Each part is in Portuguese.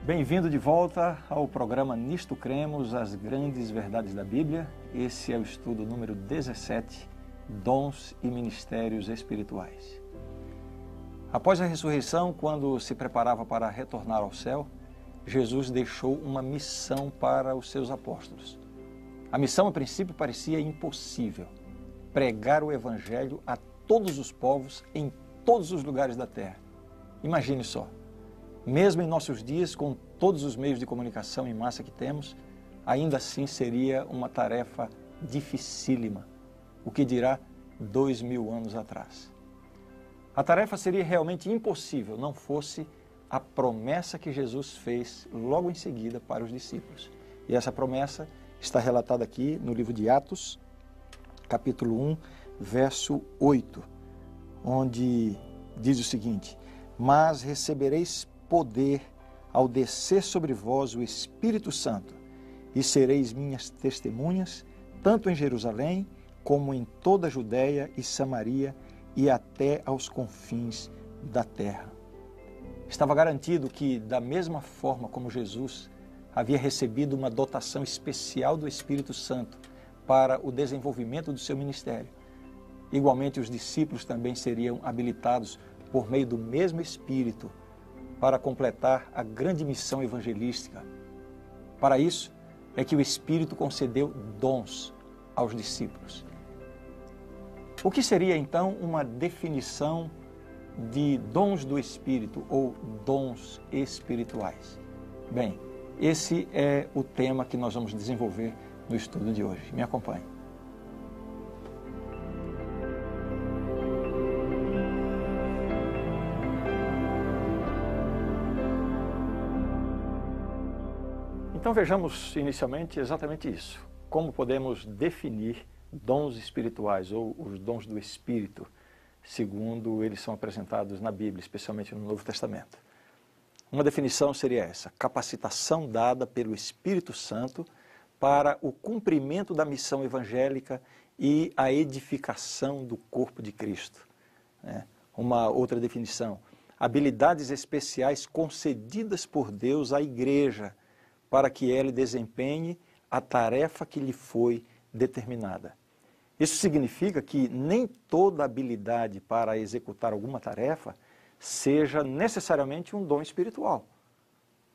Bem-vindo de volta ao programa Nisto Cremos, as grandes verdades da Bíblia. Esse é o estudo número 17, Dons e Ministérios Espirituais. Após a ressurreição, quando se preparava para retornar ao céu, Jesus deixou uma missão para os seus apóstolos. A missão, a princípio, parecia impossível: pregar o Evangelho a todos os povos, em todos os lugares da terra. Imagine só. Mesmo em nossos dias, com todos os meios de comunicação em massa que temos, ainda assim seria uma tarefa dificílima, o que dirá 2000 anos atrás. A tarefa seria realmente impossível, não fosse a promessa que Jesus fez logo em seguida para os discípulos. E essa promessa está relatada aqui no livro de Atos, capítulo 1, verso 8, onde diz o seguinte: mas recebereis poder ao descer sobre vós o Espírito Santo, e sereis minhas testemunhas, tanto em Jerusalém, como em toda a Judéia e Samaria, e até aos confins da terra. Estava garantido que, da mesma forma como Jesus havia recebido uma dotação especial do Espírito Santo para o desenvolvimento do seu ministério, igualmente os discípulos também seriam habilitados por meio do mesmo Espírito para completar a grande missão evangelística. Para isso é que o Espírito concedeu dons aos discípulos. O que seria então uma definição de dons do Espírito ou dons espirituais? Bem, esse é o tema que nós vamos desenvolver no estudo de hoje. Me acompanhe. Então vejamos inicialmente exatamente isso. Como podemos definir dons espirituais ou os dons do Espírito, segundo eles são apresentados na Bíblia, especialmente no Novo Testamento. Uma definição seria essa: capacitação dada pelo Espírito Santo para o cumprimento da missão evangélica e a edificação do corpo de Cristo. Uma outra definição: habilidades especiais concedidas por Deus à igreja para que ele desempenhe a tarefa que lhe foi determinada. Isso significa que nem toda habilidade para executar alguma tarefa seja necessariamente um dom espiritual.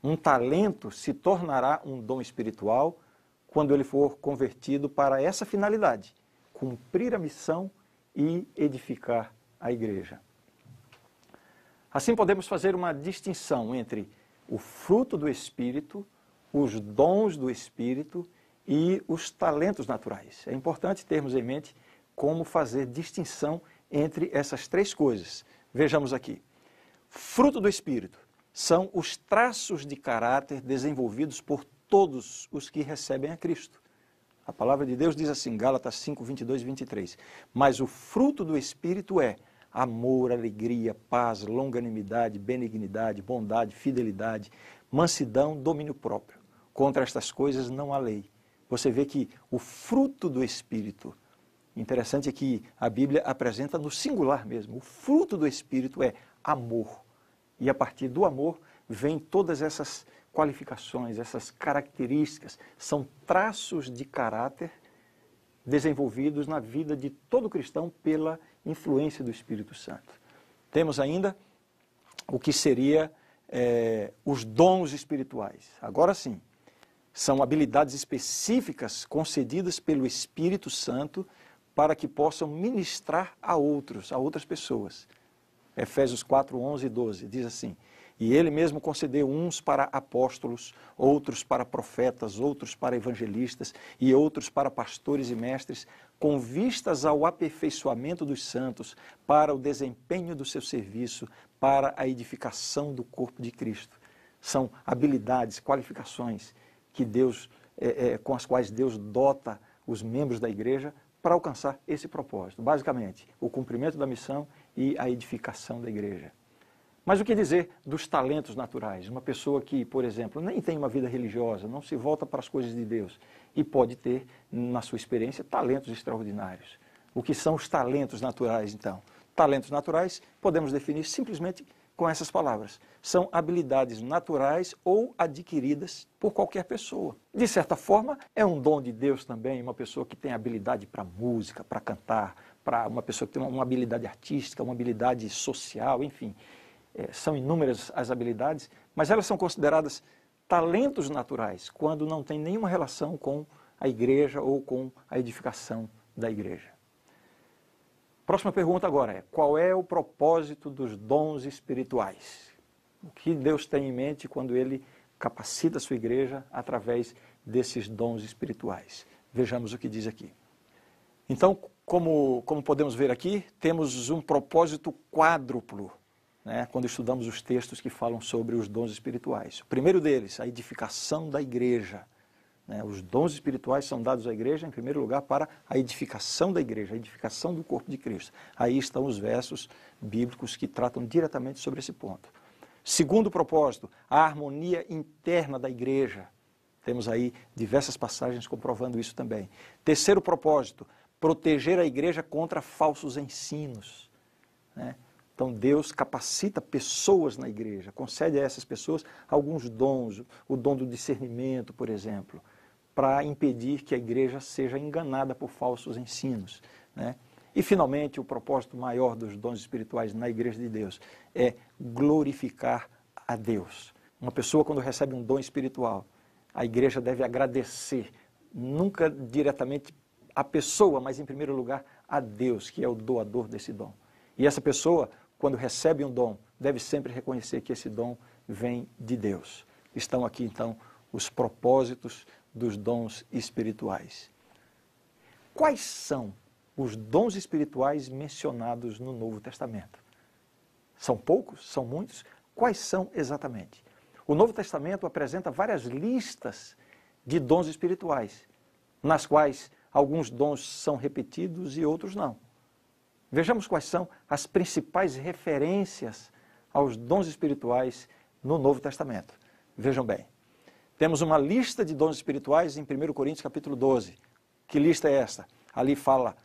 Um talento se tornará um dom espiritual quando ele for convertido para essa finalidade: cumprir a missão e edificar a igreja. Assim podemos fazer uma distinção entre o fruto do Espírito, os dons do Espírito e os talentos naturais. É importante termos em mente como fazer distinção entre essas três coisas. Vejamos aqui. Fruto do Espírito são os traços de caráter desenvolvidos por todos os que recebem a Cristo. A palavra de Deus diz assim, Gálatas 5, 22 e 23. Mas o fruto do Espírito é amor, alegria, paz, longanimidade, benignidade, bondade, fidelidade, mansidão, domínio próprio. Contra estas coisas não há lei. Você vê que o fruto do Espírito, interessante é que a Bíblia apresenta no singular mesmo, o fruto do Espírito é amor. E a partir do amor vem todas essas qualificações, essas características, são traços de caráter desenvolvidos na vida de todo cristão pela influência do Espírito Santo. Temos ainda o que seria os dons espirituais. Agora sim, são habilidades específicas concedidas pelo Espírito Santo para que possam ministrar a outras pessoas. Efésios 4, 11 e 12 diz assim: e ele mesmo concedeu uns para apóstolos, outros para profetas, outros para evangelistas e outros para pastores e mestres, com vistas ao aperfeiçoamento dos santos, para o desempenho do seu serviço, para a edificação do corpo de Cristo. São habilidades, qualificações que Deus, com as quais Deus dota os membros da igreja para alcançar esse propósito. Basicamente, o cumprimento da missão e a edificação da igreja. Mas o que dizer dos talentos naturais? Uma pessoa que, por exemplo, nem tem uma vida religiosa, não se volta para as coisas de Deus e pode ter, na sua experiência, talentos extraordinários. O que são os talentos naturais, então? Talentos naturais podemos definir simplesmente com essas palavras. São habilidades naturais ou adquiridas por qualquer pessoa. De certa forma, é um dom de Deus também, uma pessoa que tem habilidade para música, para cantar, para uma pessoa que tem uma habilidade artística, uma habilidade social, enfim. São inúmeras as habilidades, mas elas são consideradas talentos naturais quando não tem nenhuma relação com a igreja ou com a edificação da igreja. Próxima pergunta agora é: qual é o propósito dos dons espirituais? O que Deus tem em mente quando Ele capacita a sua igreja através desses dons espirituais? Vejamos o que diz aqui. Então, como podemos ver aqui, temos um propósito quádruplo, né, quando estudamos os textos que falam sobre os dons espirituais. O primeiro deles, a edificação da igreja. Os dons espirituais são dados à igreja, em primeiro lugar, para a edificação da igreja, a edificação do corpo de Cristo. Aí estão os versos bíblicos que tratam diretamente sobre esse ponto. Segundo propósito, a harmonia interna da igreja. Temos aí diversas passagens comprovando isso também. Terceiro propósito, proteger a igreja contra falsos ensinos. Então Deus capacita pessoas na igreja, concede a essas pessoas alguns dons, o dom do discernimento, por exemplo, para impedir que a igreja seja enganada por falsos ensinos. E, finalmente, o propósito maior dos dons espirituais na igreja de Deus é glorificar a Deus. Uma pessoa, quando recebe um dom espiritual, a igreja deve agradecer, nunca diretamente à pessoa, mas, em primeiro lugar, a Deus, que é o doador desse dom. E essa pessoa, quando recebe um dom, deve sempre reconhecer que esse dom vem de Deus. Estão aqui, então, os propósitos dos dons espirituais. Quais são os dons espirituais mencionados no Novo Testamento? São poucos? São muitos? Quais são exatamente? O Novo Testamento apresenta várias listas de dons espirituais, nas quais alguns dons são repetidos e outros não. Vejamos quais são as principais referências aos dons espirituais no Novo Testamento. Vejam bem, temos uma lista de dons espirituais em 1 Coríntios capítulo 12. Que lista é esta? Ali fala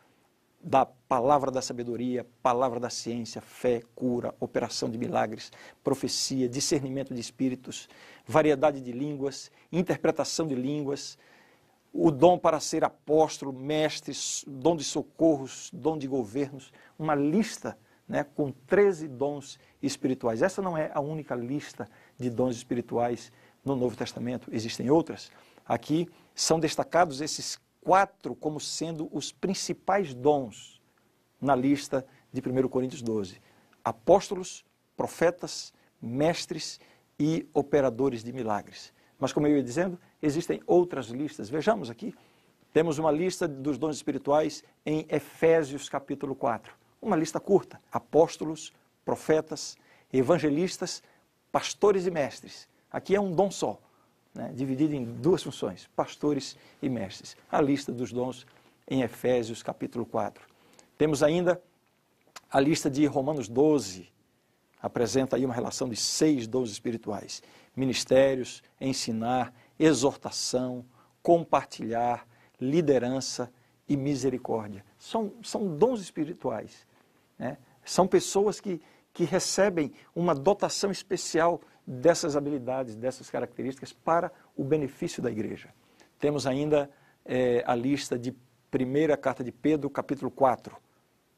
da palavra da sabedoria, palavra da ciência, fé, cura, operação de milagres, profecia, discernimento de espíritos, variedade de línguas, interpretação de línguas, o dom para ser apóstolo, mestre, dom de socorros, dom de governos, uma lista, com 13 dons espirituais. Essa não é a única lista de dons espirituais no Novo Testamento, existem outras. Aqui são destacados esses 4 como sendo os principais dons na lista de 1 Coríntios 12. Apóstolos, profetas, mestres e operadores de milagres. Mas, como eu ia dizendo, existem outras listas. Vejamos aqui, temos uma lista dos dons espirituais em Efésios capítulo 4. Uma lista curta: apóstolos, profetas, evangelistas, pastores e mestres. Aqui é um dom só, dividido em 2 funções, pastores e mestres. A lista dos dons em Efésios capítulo 4. Temos ainda a lista de Romanos 12, apresenta aí uma relação de 6 dons espirituais: ministérios, ensinar, exortação, compartilhar, liderança e misericórdia. São dons espirituais. São pessoas que recebem uma dotação especial dessas habilidades, dessas características para o benefício da igreja. Temos ainda a lista de 1ª carta de Pedro, capítulo 4,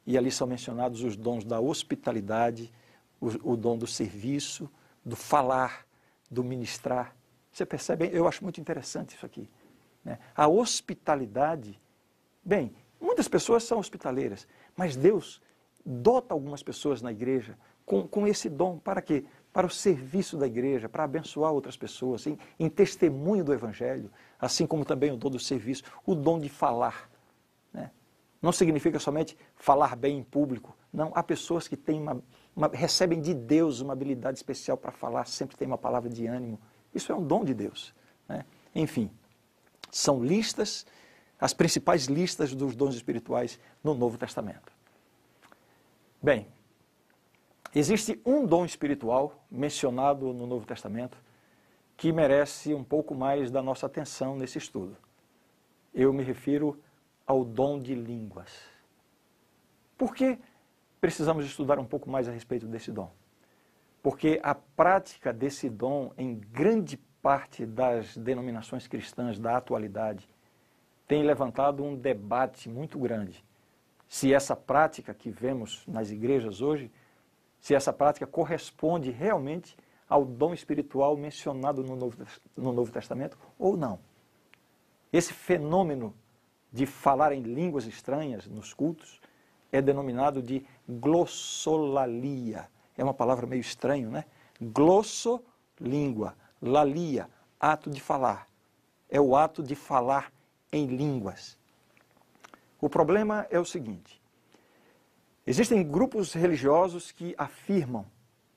e ali são mencionados os dons da hospitalidade, o dom do serviço, do falar, do ministrar. Você percebe? Eu acho muito interessante isso aqui. A hospitalidade, bem, muitas pessoas são hospitaleiras, mas Deus dota algumas pessoas na igreja com esse dom. Para quê? Para o serviço da igreja, para abençoar outras pessoas, em testemunho do Evangelho, assim como também o dom do serviço, o dom de falar. Não significa somente falar bem em público. Não, há pessoas que têm recebem de Deus uma habilidade especial para falar, sempre tem uma palavra de ânimo. Isso é um dom de Deus. Enfim, são listas, as principais listas dos dons espirituais no Novo Testamento. Bem, existe um dom espiritual mencionado no Novo Testamento que merece um pouco mais da nossa atenção nesse estudo. Eu me refiro ao dom de línguas. Por que precisamos estudar um pouco mais a respeito desse dom? porque a prática desse dom em grande parte das denominações cristãs da atualidade tem levantado um debate muito grande. Se essa prática que vemos nas igrejas hoje, se essa prática corresponde realmente ao dom espiritual mencionado no Novo Testamento ou não. Esse fenômeno de falar em línguas estranhas nos cultos é denominado de glossolalia. É uma palavra meio estranha, né? Glosso, língua, lalia, ato de falar. É o ato de falar em línguas. O problema é o seguinte: existem grupos religiosos que afirmam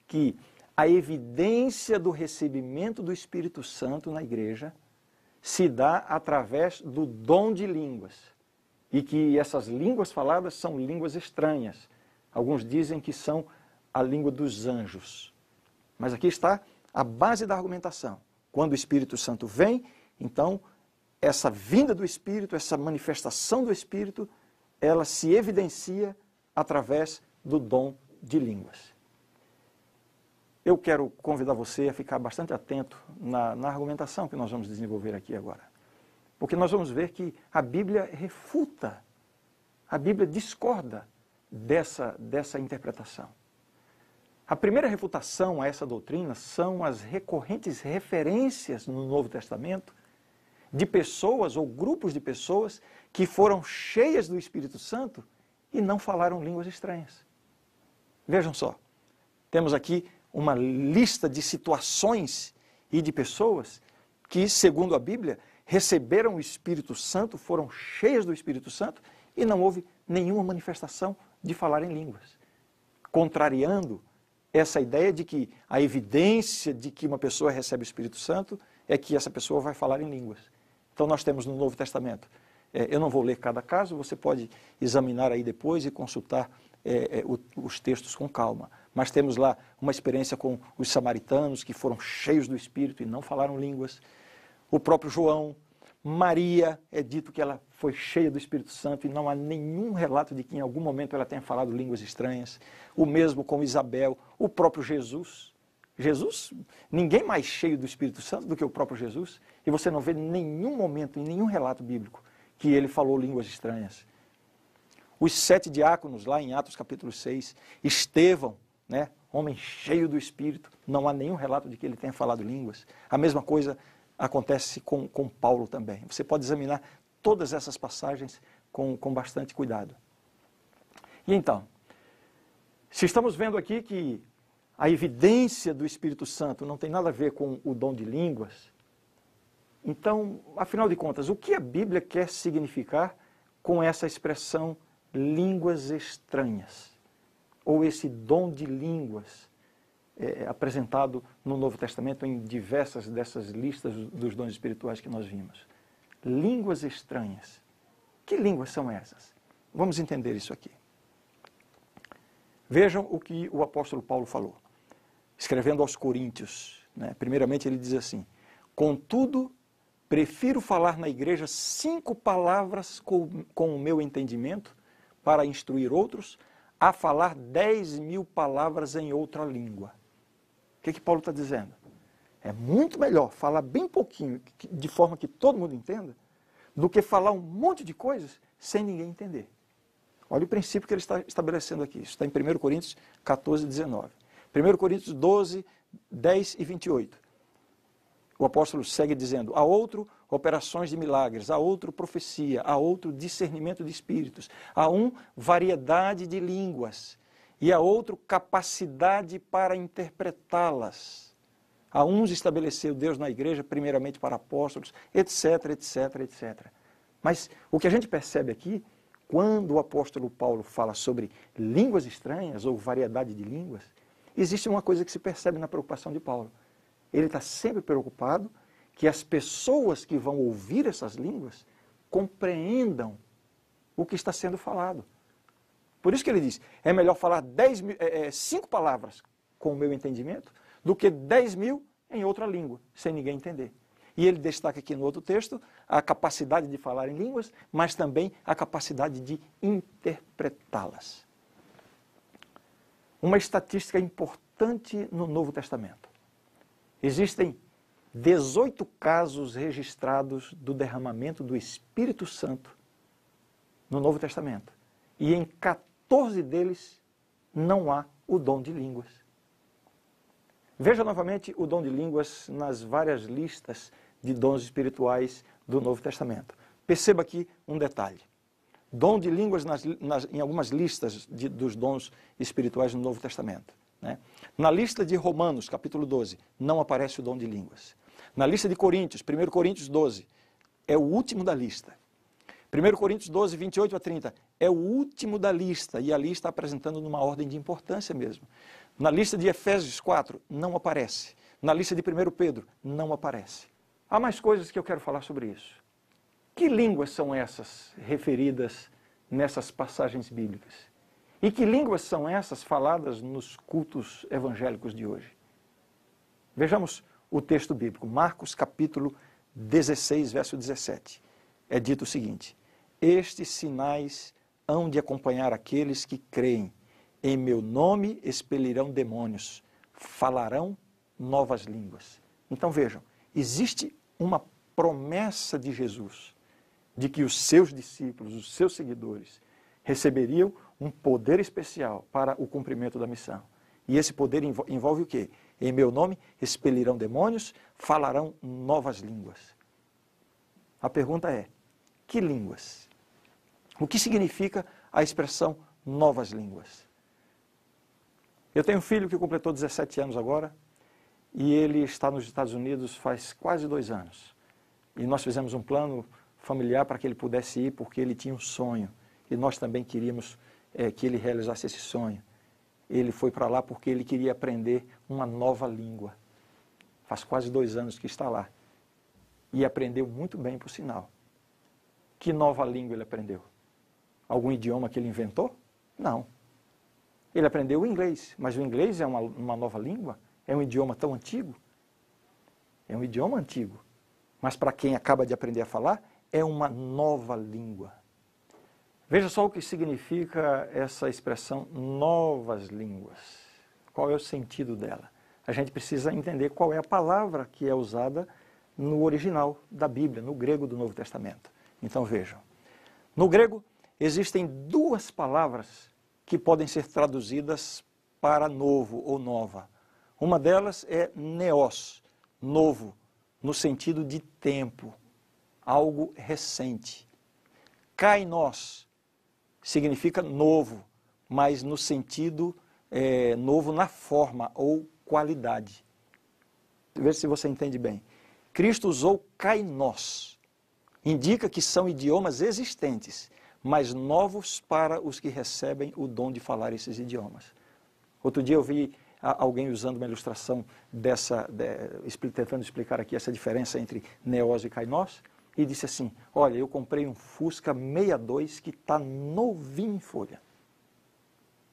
que a evidência do recebimento do Espírito Santo na igreja se dá através do dom de línguas e que essas línguas faladas são línguas estranhas. Alguns dizem que são a língua dos anjos. Mas aqui está a base da argumentação. Quando o Espírito Santo vem, então essa vinda do Espírito, essa manifestação do Espírito, ela se evidencia através do dom de línguas. Eu quero convidar você a ficar bastante atento na argumentação que nós vamos desenvolver aqui agora. Porque nós vamos ver que a Bíblia refuta, a Bíblia discorda dessa interpretação. A primeira refutação a essa doutrina são as recorrentes referências no Novo Testamento de pessoas ou grupos de pessoas que foram cheias do Espírito Santo e não falaram línguas estranhas. Vejam só, temos aqui uma lista de situações e de pessoas que, segundo a Bíblia, receberam o Espírito Santo, foram cheias do Espírito Santo e não houve nenhuma manifestação de falar em línguas, contrariando essa ideia de que a evidência de que uma pessoa recebe o Espírito Santo é que essa pessoa vai falar em línguas. Então nós temos no Novo Testamento, eu não vou ler cada caso, você pode examinar aí depois e consultar os textos com calma. Mas temos lá uma experiência com os samaritanos que foram cheios do Espírito e não falaram línguas. O próprio João, Maria, é dito que ela foi cheia do Espírito Santo e não há nenhum relato de que em algum momento ela tenha falado línguas estranhas. O mesmo com Isabel, o próprio Jesus. Jesus, ninguém mais cheio do Espírito Santo do que o próprio Jesus. E você não vê em nenhum momento, em nenhum relato bíblico, que ele falou línguas estranhas. Os 7 diáconos, lá em Atos capítulo 6, Estevão, né, homem cheio do Espírito, não há nenhum relato de que ele tenha falado línguas. A mesma coisa acontece com Paulo também. Você pode examinar todas essas passagens com bastante cuidado. E então, se estamos vendo aqui que a evidência do Espírito Santo não tem nada a ver com o dom de línguas, então, afinal de contas, o que a Bíblia quer significar com essa expressão línguas estranhas? Ou esse dom de línguas apresentado no Novo Testamento em diversas dessas listas dos dons espirituais que nós vimos. Línguas estranhas. Que línguas são essas? Vamos entender isso aqui. Vejam o que o apóstolo Paulo falou, escrevendo aos Coríntios, né? Primeiramente ele diz assim: contudo, prefiro falar na igreja 5 palavras com o meu entendimento para instruir outros, a falar 10.000 palavras em outra língua. O que Paulo está dizendo? É muito melhor falar bem pouquinho, de forma que todo mundo entenda, do que falar um monte de coisas sem ninguém entender. Olha o princípio que ele está estabelecendo aqui. Isso está em 1 Coríntios 14, 19. 1 Coríntios 12, 10 e 28. O apóstolo segue dizendo: a outro, operações de milagres, a outro, profecia, a outro, discernimento de espíritos, a um, variedade de línguas, e a outro, capacidade para interpretá-las. A uns estabeleceu Deus na igreja, primeiramente para apóstolos, etc, etc, etc. Mas o que a gente percebe aqui, quando o apóstolo Paulo fala sobre línguas estranhas ou variedade de línguas, existe uma coisa que se percebe na preocupação de Paulo. Ele está sempre preocupado que as pessoas que vão ouvir essas línguas compreendam o que está sendo falado. Por isso que ele diz, é melhor falar 5 palavras com o meu entendimento do que 10.000 em outra língua, sem ninguém entender. E ele destaca aqui no outro texto a capacidade de falar em línguas, mas também a capacidade de interpretá-las. Uma estatística importante importante no Novo Testamento. Existem 18 casos registrados do derramamento do Espírito Santo no Novo Testamento. E em 14 deles não há o dom de línguas. Veja novamente o dom de línguas nas várias listas de dons espirituais do Novo Testamento. Perceba aqui um detalhe. Dom de línguas em algumas listas dos dons espirituais no Novo Testamento. Né? Na lista de Romanos, capítulo 12, não aparece o dom de línguas. Na lista de Coríntios, 1 Coríntios 12, é o último da lista. 1 Coríntios 12, 28 a 30, é o último da lista, e ali está apresentando numa ordem de importância mesmo. Na lista de Efésios 4, não aparece. Na lista de 1 Pedro, não aparece. Há mais coisas que eu quero falar sobre isso. Que línguas são essas referidas nessas passagens bíblicas? E que línguas são essas faladas nos cultos evangélicos de hoje? Vejamos o texto bíblico, Marcos capítulo 16, verso 17. É dito o seguinte: estes sinais hão de acompanhar aqueles que creem. Em meu nome expelirão demônios, falarão novas línguas. Então vejam, existe uma promessa de Jesus de que os seus discípulos, os seus seguidores, receberiam um poder especial para o cumprimento da missão. E esse poder envolve o quê? Em meu nome expelirão demônios, falarão novas línguas. A pergunta é, que línguas? O que significa a expressão novas línguas? Eu tenho um filho que completou 17 anos agora, e ele está nos Estados Unidos faz quase 2 anos. E nós fizemos um plano familiar para que ele pudesse ir, porque ele tinha um sonho. E nós também queríamos que ele realizasse esse sonho. Ele foi para lá porque ele queria aprender uma nova língua. Faz quase 2 anos que está lá. E aprendeu muito bem, por sinal. Que nova língua ele aprendeu? Algum idioma que ele inventou? Não. Ele aprendeu o inglês, mas o inglês é uma nova língua? É um idioma tão antigo? É um idioma antigo. Mas para quem acaba de aprender a falar, é uma nova língua. Veja só o que significa essa expressão novas línguas. Qual é o sentido dela? A gente precisa entender qual é a palavra que é usada no original da Bíblia, no grego do Novo Testamento. Então vejam, no grego existem 2 palavras que podem ser traduzidas para novo ou nova. Uma delas é neos, novo, no sentido de tempo, algo recente. Kainos significa novo, mas no sentido novo na forma ou qualidade. Veja se você entende bem. Cristo usou kainos. Indica que são idiomas existentes, mas novos para os que recebem o dom de falar esses idiomas. Outro dia eu vi alguém usando uma ilustração tentando explicar aqui essa diferença entre neos e kainos, e disse assim, olha, eu comprei um Fusca 62 que está novinho em folha.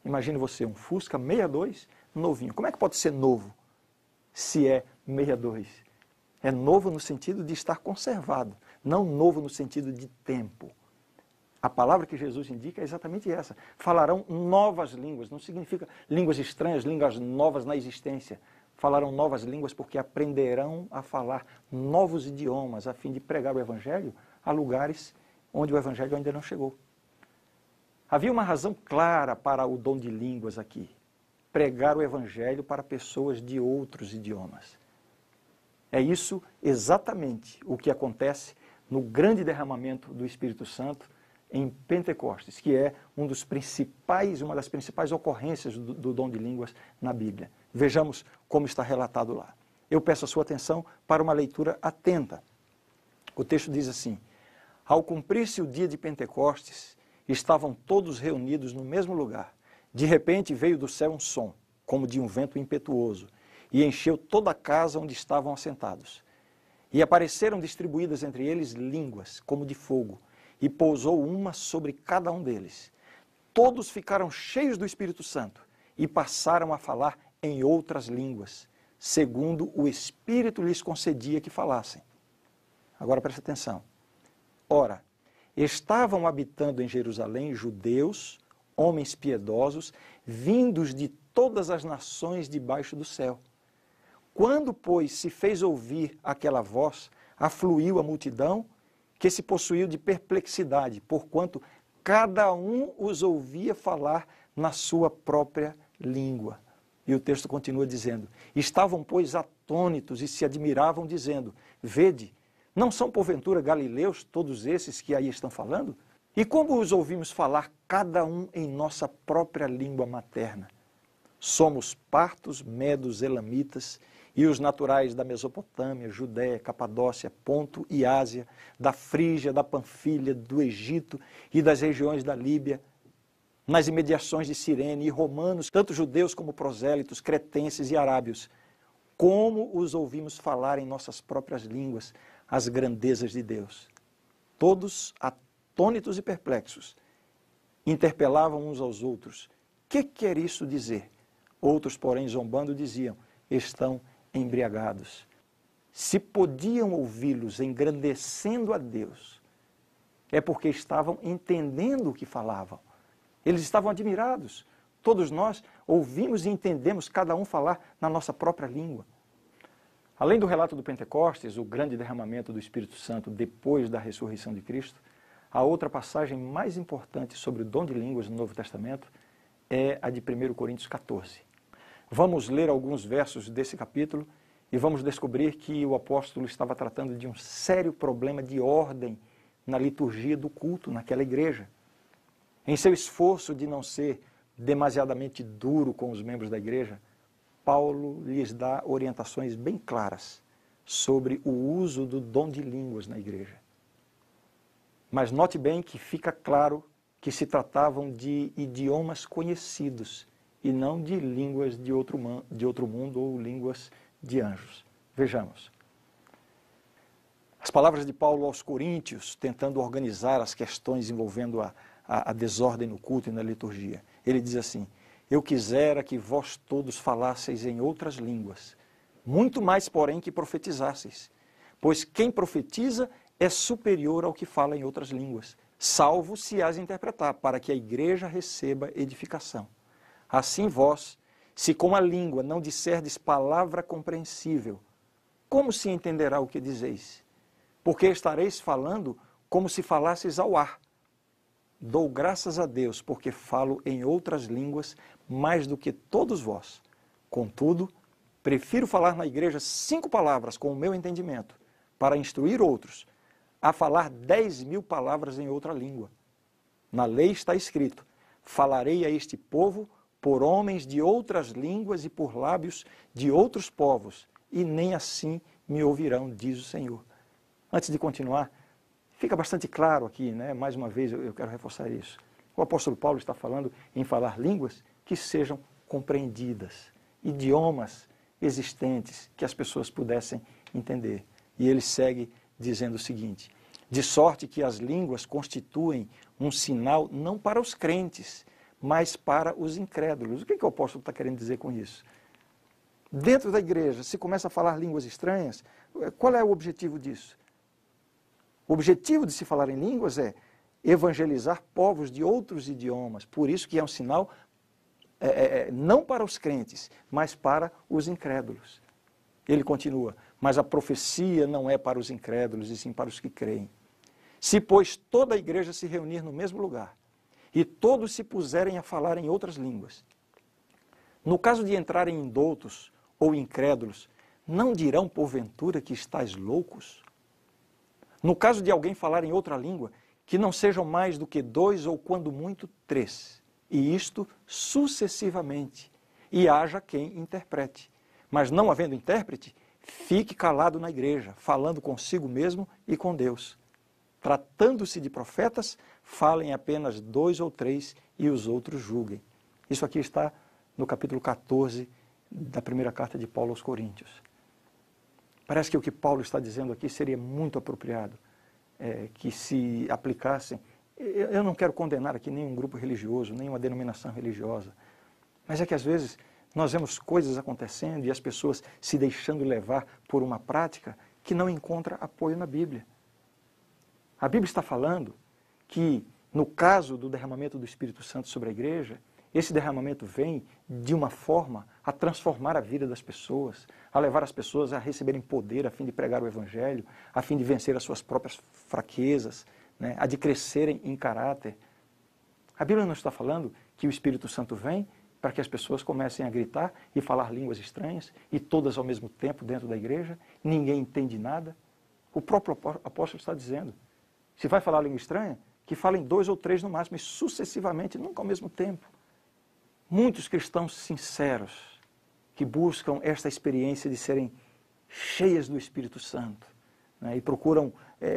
Imagine você, um Fusca 62 novinho. Como é que pode ser novo se é 62? É novo no sentido de estar conservado, não novo no sentido de tempo. A palavra que Jesus indica é exatamente essa. Falarão novas línguas, não significa línguas estranhas, línguas novas na existência. Falarão novas línguas porque aprenderão a falar novos idiomas a fim de pregar o Evangelho a lugares onde o Evangelho ainda não chegou. Havia uma razão clara para o dom de línguas aqui. Pregar o Evangelho para pessoas de outros idiomas. É isso exatamente o que acontece no grande derramamento do Espírito Santo em Pentecostes, que é uma das principais ocorrências do dom de línguas na Bíblia. Vejamos como está relatado lá. Eu peço a sua atenção para uma leitura atenta. O texto diz assim, ao cumprir-se o dia de Pentecostes, estavam todos reunidos no mesmo lugar. De repente veio do céu um som, como de um vento impetuoso, e encheu toda a casa onde estavam assentados. E apareceram distribuídas entre eles línguas, como de fogo, e pousou uma sobre cada um deles. Todos ficaram cheios do Espírito Santo e passaram a falar em outras línguas, segundo o Espírito lhes concedia que falassem. Agora presta atenção. Ora, estavam habitando em Jerusalém judeus, homens piedosos, vindos de todas as nações debaixo do céu. Quando, pois, se fez ouvir aquela voz, afluiu a multidão, que se possuiu de perplexidade, porquanto cada um os ouvia falar na sua própria língua. E o texto continua dizendo: estavam, pois, atônitos e se admiravam, dizendo: vede, não são porventura galileus todos esses que aí estão falando? E como os ouvimos falar cada um em nossa própria língua materna? Somos partos, medos, elamitas, e os naturais da Mesopotâmia, Judéia, Capadócia, Ponto e Ásia, da Frígia, da Panfilha, do Egito e das regiões da Líbia, nas imediações de Cirene, e romanos, tanto judeus como prosélitos, cretenses e arábios. Como os ouvimos falar em nossas próprias línguas as grandezas de Deus? Todos atônitos e perplexos, interpelavam uns aos outros: que quer isso dizer? Outros, porém, zombando, diziam: estão embriagados. Se podiam ouvi-los engrandecendo a Deus, é porque estavam entendendo o que falavam. Eles estavam admirados. Todos nós ouvimos e entendemos cada um falar na nossa própria língua. Além do relato do Pentecostes, o grande derramamento do Espírito Santo depois da ressurreição de Cristo, a outra passagem mais importante sobre o dom de línguas no Novo Testamento é a de 1 Coríntios 14. Vamos ler alguns versos desse capítulo e vamos descobrir que o apóstolo estava tratando de um sério problema de ordem na liturgia do culto naquela igreja. Em seu esforço de não ser demasiadamente duro com os membros da igreja, Paulo lhes dá orientações bem claras sobre o uso do dom de línguas na igreja. Mas note bem que fica claro que se tratavam de idiomas conhecidos e não de línguas de outro mundo ou línguas de anjos. Vejamos. As palavras de Paulo aos Coríntios, tentando organizar as questões envolvendo a desordem no culto e na liturgia. Ele diz assim: eu quisera que vós todos falasseis em outras línguas, muito mais, porém, que profetizasseis. Pois quem profetiza é superior ao que fala em outras línguas, salvo se as interpretar, para que a igreja receba edificação. Assim vós, se com a língua não disserdes palavra compreensível, como se entenderá o que dizeis? Porque estareis falando como se falasseis ao ar. Dou graças a Deus, porque falo em outras línguas mais do que todos vós. Contudo, prefiro falar na igreja 5 palavras com o meu entendimento, para instruir outros, a falar 10.000 palavras em outra língua. Na lei está escrito: falarei a este povo por homens de outras línguas e por lábios de outros povos, e nem assim me ouvirão, diz o Senhor. Antes de continuar, fica bastante claro aqui, né? Mais uma vez eu quero reforçar isso. O apóstolo Paulo está falando em falar línguas que sejam compreendidas, idiomas existentes que as pessoas pudessem entender. E ele segue dizendo o seguinte: de sorte que as línguas constituem um sinal não para os crentes, mas para os incrédulos. O que o apóstolo está querendo dizer com isso? Dentro da igreja, se começa a falar línguas estranhas, qual é o objetivo disso? O objetivo de se falar em línguas é evangelizar povos de outros idiomas. Por isso que é um sinal não para os crentes, mas para os incrédulos. Ele continua: mas a profecia não é para os incrédulos, e sim para os que creem. Se, pois, toda a igreja se reunir no mesmo lugar, e todos se puserem a falar em outras línguas, no caso de entrarem indoutos ou incrédulos, não dirão porventura que estáis loucos? No caso de alguém falar em outra língua, que não sejam mais do que 2 ou quando muito 3, e isto sucessivamente, e haja quem interprete. Mas não havendo intérprete, fique calado na igreja, falando consigo mesmo e com Deus. Tratando-se de profetas, falem apenas 2 ou 3 e os outros julguem. Isso aqui está no capítulo 14 da primeira carta de Paulo aos Coríntios. Parece que o que Paulo está dizendo aqui seria muito apropriado, que se aplicassem. Eu não quero condenar aqui nenhum grupo religioso, nenhuma denominação religiosa, mas é que às vezes nós vemos coisas acontecendo e as pessoas se deixando levar por uma prática que não encontra apoio na Bíblia. A Bíblia está falando que, no caso do derramamento do Espírito Santo sobre a igreja, Esse derramamento vem de uma forma a transformar a vida das pessoas, a levar as pessoas a receberem poder a fim de pregar o Evangelho, a fim de vencer as suas próprias fraquezas, né, a de crescerem em caráter. A Bíblia não está falando que o Espírito Santo vem para que as pessoas comecem a gritar e falar línguas estranhas, e todas ao mesmo tempo dentro da igreja, ninguém entende nada. O próprio apóstolo está dizendo, se vai falar língua estranha, que falem 2 ou 3 no máximo, e sucessivamente, nunca ao mesmo tempo. Muitos cristãos sinceros, que buscam esta experiência de serem cheias do Espírito Santo, né, e procuram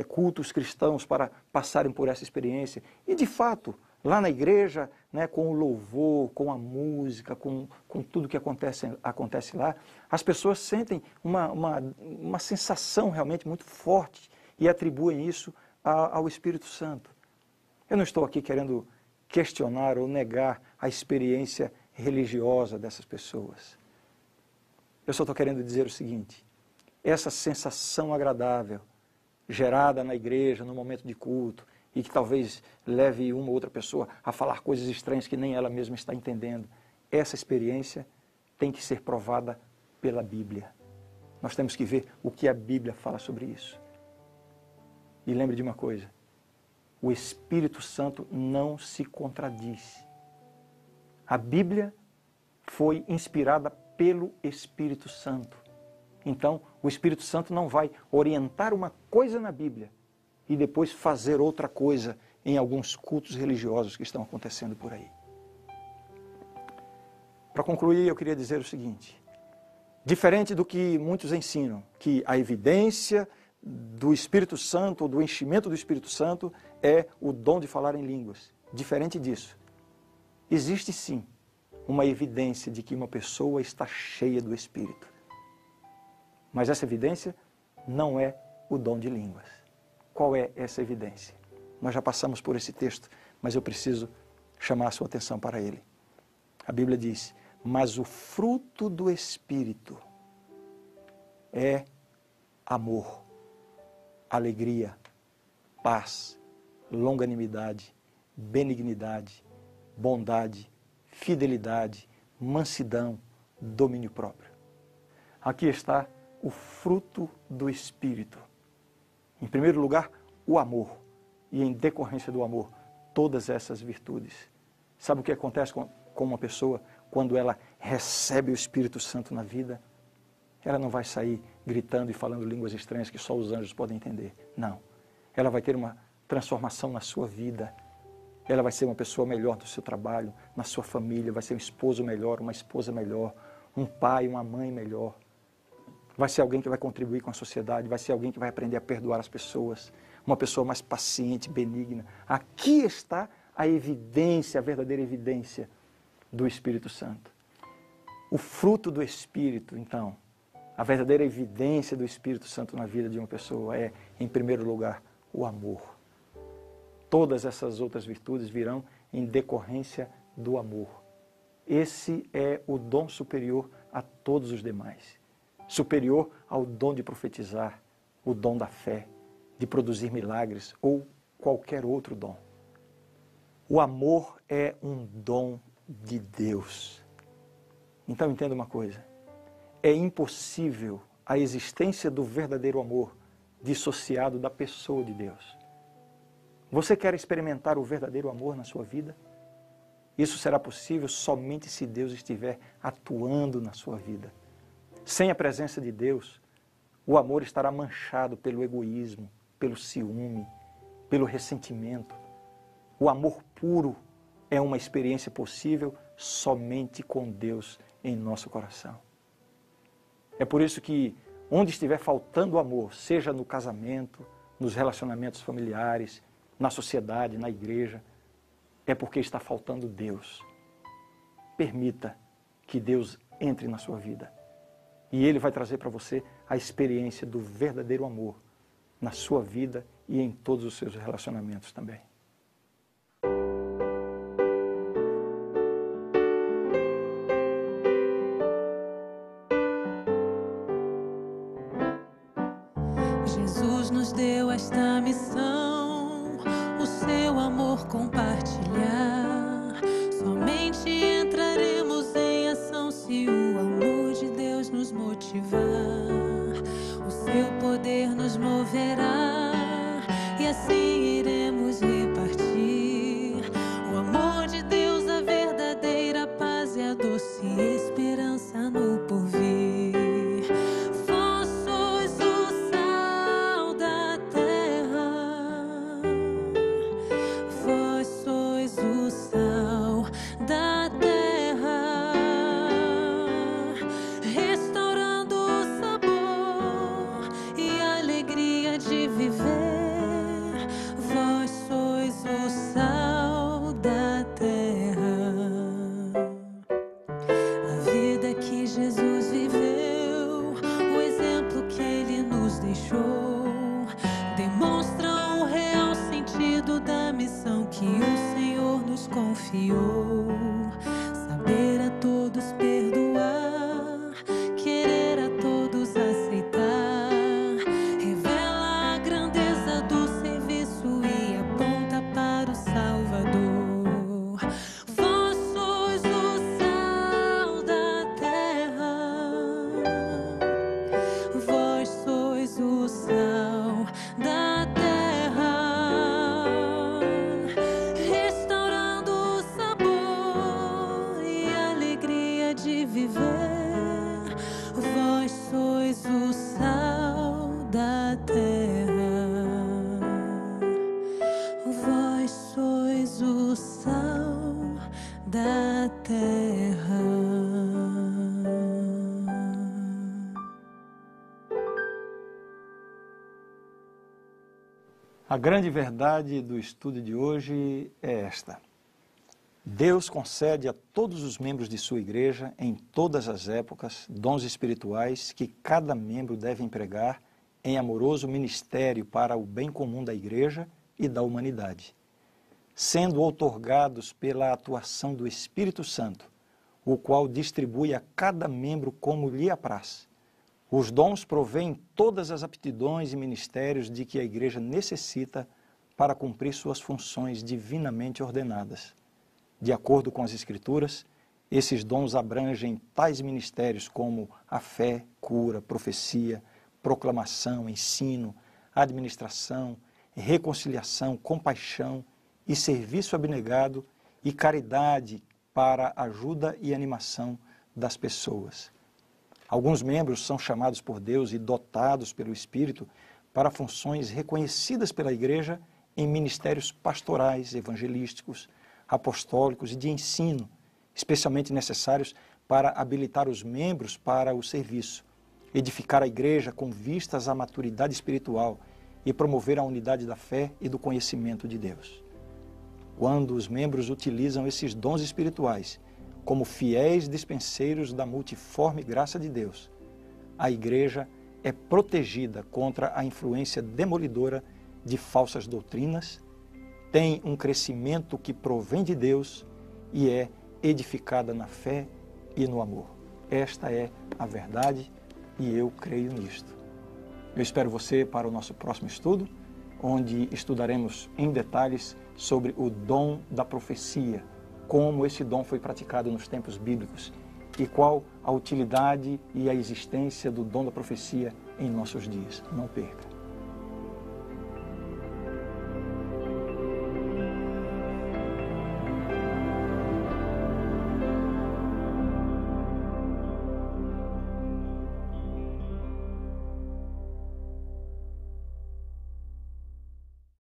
cultos cristãos para passarem por essa experiência, e de fato, lá na igreja, né, com o louvor, com a música, com tudo que acontece lá, as pessoas sentem uma sensação realmente muito forte e atribuem isso ao Espírito Santo. Eu não estou aqui querendo questionar ou negar a experiência religiosa dessas pessoas. Eu só estou querendo dizer o seguinte, essa sensação agradável, gerada na igreja, no momento de culto, e que talvez leve uma ou outra pessoa a falar coisas estranhas que nem ela mesma está entendendo. Essa experiência tem que ser provada pela Bíblia. Nós temos que ver o que a Bíblia fala sobre isso. E lembre de uma coisa, o Espírito Santo não se contradiz. A Bíblia foi inspirada pelo Espírito Santo. Então, o Espírito Santo não vai orientar uma coisa na Bíblia e depois fazer outra coisa em alguns cultos religiosos que estão acontecendo por aí. Para concluir, eu queria dizer o seguinte, diferente do que muitos ensinam, que a evidência do Espírito Santo, ou do enchimento do Espírito Santo, é o dom de falar em línguas. Diferente disso, existe sim uma evidência de que uma pessoa está cheia do Espírito. Mas essa evidência não é o dom de línguas. Qual é essa evidência? Nós já passamos por esse texto, mas eu preciso chamar a sua atenção para ele. A Bíblia diz, mas o fruto do Espírito é amor, alegria, paz, longanimidade, benignidade, bondade, fidelidade, mansidão, domínio próprio. Aqui está o fruto do Espírito. Em primeiro lugar, o amor. E em decorrência do amor, todas essas virtudes. Sabe o que acontece com uma pessoa quando ela recebe o Espírito Santo na vida? Ela não vai sair gritando e falando línguas estranhas que só os anjos podem entender. Não. Ela vai ter uma transformação na sua vida. Ela vai ser uma pessoa melhor no seu trabalho, na sua família, vai ser um esposo melhor, uma esposa melhor, um pai, uma mãe melhor. Vai ser alguém que vai contribuir com a sociedade, vai ser alguém que vai aprender a perdoar as pessoas, uma pessoa mais paciente, benigna. Aqui está a evidência, a verdadeira evidência do Espírito Santo. O fruto do Espírito, então, a verdadeira evidência do Espírito Santo na vida de uma pessoa é, em primeiro lugar, o amor. Todas essas outras virtudes virão em decorrência do amor. Esse é o dom superior a todos os demais. Superior ao dom de profetizar, o dom da fé, de produzir milagres ou qualquer outro dom. O amor é um dom de Deus. Então entenda uma coisa, é impossível a existência do verdadeiro amor dissociado da pessoa de Deus. Você quer experimentar o verdadeiro amor na sua vida? Isso será possível somente se Deus estiver atuando na sua vida. Sem a presença de Deus, o amor estará manchado pelo egoísmo, pelo ciúme, pelo ressentimento. O amor puro é uma experiência possível somente com Deus em nosso coração. É por isso que, onde estiver faltando amor, seja no casamento, nos relacionamentos familiares, na sociedade, na igreja, é porque está faltando Deus. Permita que Deus entre na sua vida. E Ele vai trazer para você a experiência do verdadeiro amor na sua vida e em todos os seus relacionamentos também. Jesus nos deu esta missão, o seu amor compartilhar. Somente poder nos moverá, e assim iremos repartir o amor de Deus, a verdadeira paz e a doce esperança no porvir. Vós sois o sal da terra, vós sois o sal da terra, restaurando o sabor e a alegria de viver. Vós sois o sal da terra. A vida que Jesus viveu, o exemplo que Ele nos deixou, demonstra o real sentido da missão que o Senhor nos confiou. Saber a todos perdoar, querer a todos aceitar, revela a grandeza do serviço e aponta para o Salvador. Vós sois o sal da terra, vós sois o sal da terra, restaurando o sabor e a alegria de viver. Vós sois o sal da terra, vós sois o sal da terra. A grande verdade do estudo de hoje é esta: Deus concede a todos os membros de sua igreja, em todas as épocas, dons espirituais que cada membro deve empregar em amoroso ministério para o bem comum da igreja e da humanidade, sendo outorgados pela atuação do Espírito Santo, o qual distribui a cada membro como lhe apraz. Os dons provêm todas as aptidões e ministérios de que a igreja necessita para cumprir suas funções divinamente ordenadas. De acordo com as Escrituras, esses dons abrangem tais ministérios como a fé, cura, profecia, proclamação, ensino, administração, reconciliação, compaixão e serviço abnegado e caridade para ajuda e animação das pessoas. Alguns membros são chamados por Deus e dotados pelo Espírito para funções reconhecidas pela igreja em ministérios pastorais, evangelísticos, apostólicos e de ensino, especialmente necessários para habilitar os membros para o serviço, edificar a igreja com vistas à maturidade espiritual e promover a unidade da fé e do conhecimento de Deus. Quando os membros utilizam esses dons espirituais como fiéis dispenseiros da multiforme graça de Deus, a igreja é protegida contra a influência demolidora de falsas doutrinas, tem um crescimento que provém de Deus e é edificada na fé e no amor. Esta é a verdade e eu creio nisto. Eu espero você para o nosso próximo estudo, onde estudaremos em detalhes sobre o dom da profecia, como esse dom foi praticado nos tempos bíblicos e qual a utilidade e a existência do dom da profecia em nossos dias. Não perca!